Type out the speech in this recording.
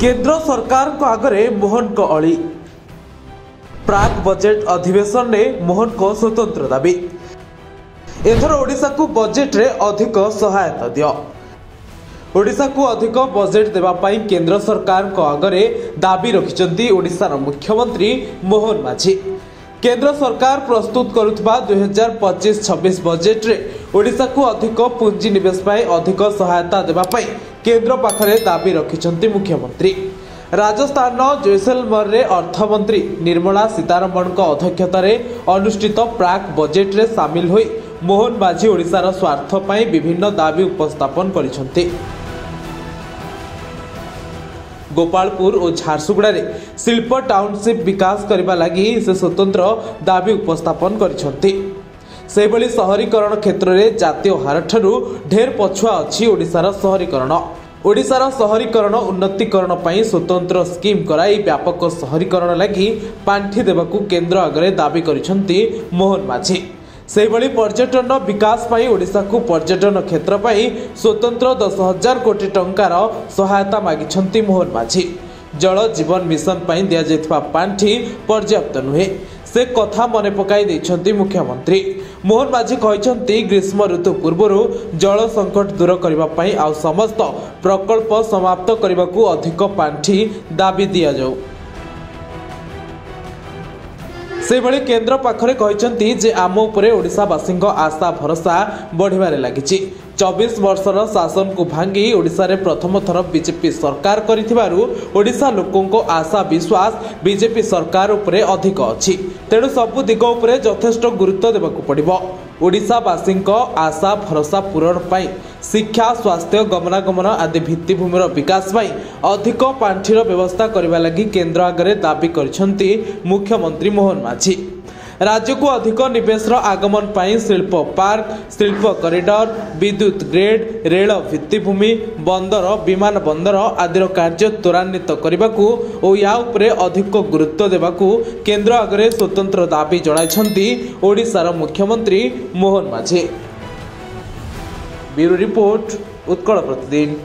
केंद्र सरकार को आगरे मोहन को अली प्राक बजेट अधिवेशन में मोहन को स्वतंत्र दाबी। एथर ओडिशा को बजेट रे अधिक सहायता दियो। ओडिशा को अधिक बजेट देवाई केंद्र सरकार को आगरे दाबी रखिंट ओडिशार मुख्यमंत्री मोहन माझी। केंद्र सरकार प्रस्तुत करुवा 2025-26 बजेट रे ओडिशा को अधिक पुंजी निवेश अधिक सहायता देवाई केंद्र पाखरे दाबी रखिंट मुख्यमंत्री। राजस्थान जैसलमेर रे अर्थमंत्री निर्मला सीतारमण अध्यक्षतार अनुष्ठित प्राक बजेट रे सामिल होई मोहन माझी ओडिशार स्वार्थ पई विभिन्न दाबी उपस्थापन करिसेंति। गोपालपुर और झारसुगुड़ा रे शिल्प टाउनशिप विकास करने लगी से स्वतंत्र दाबी उपस्थापन करिसेंति। सेभली शहरीकरण क्षेत्र में जातीय हार ठारू ढेर पछुआ अच्छी ओडिशार शहरीकरण। ओडिशार शहरीकरण उन्नतीकरण पर स्वतंत्र स्कीम कराई व्यापक शहरीकरण लगी पांठी देवाकू केंद्र आगे दाबी करिसेंति मोहन माझी। सेभली पर्यटन विकास पाई ओडिशा को पर्यटन क्षेत्र पाई स्वतंत्र 10,000 कोटी टंकार सहायता मागिछंती मोहन माझी। जल जीवन मिशन पाई दिया जायथिबा पांठी पर्याप्त नुहे से कथा मने पकाई दैछंती मुख्यमंत्री। मोहन माझी कहिछंती ग्रीष्म ऋतु पूर्व जल संकट दूर करबा पाई आ समस्त प्रकल्प समाप्त करबाकू अधिक पांठी दाबी दिया जाऊ। सेभली केंद्र पाखरे कहिसेंति जे आम उपरे ओडिशावासी आशा भरोसा बढ़िबारे लागिछि। 24 वर्षर शासन को भांगी ओडिशा रे प्रथम थर बीजेपी सरकार करिथिबारु ओडिशा लोकों आशा विश्वास बीजेपी सरकार उपरे अधिक अछि। तेणु सबु दिग उपरे यथेष्ट गुरुत्व देबाकू पड़िबो। ओडिशावासी आशा भरोसा पूरण पाई शिक्षा स्वास्थ्य गमनागमन आदि भित्तिभूमिर विकास पाई अधिक पांठीर व्यवस्था करबा लगी केंद्र आगे दाबी करिसेंति मुख्यमंत्री मोहन माझी। राज्य को अधिक निवेश आगमन पाई शिल्प पार्क शिल्प कॉरिडोर विद्युत ग्रेड रेल भित्तिभूमि बंदर विमान बंदर आदि कार्य त्वरान्वित करने और या उपरे अधिक गुरुत्व देवाकू केंद्र आगे स्वतंत्र दाबी जणाइछंती ओडिशार मुख्यमंत्री मोहन माझी। ब्यूरो रिपोर्ट उत्कल प्रतिदिन।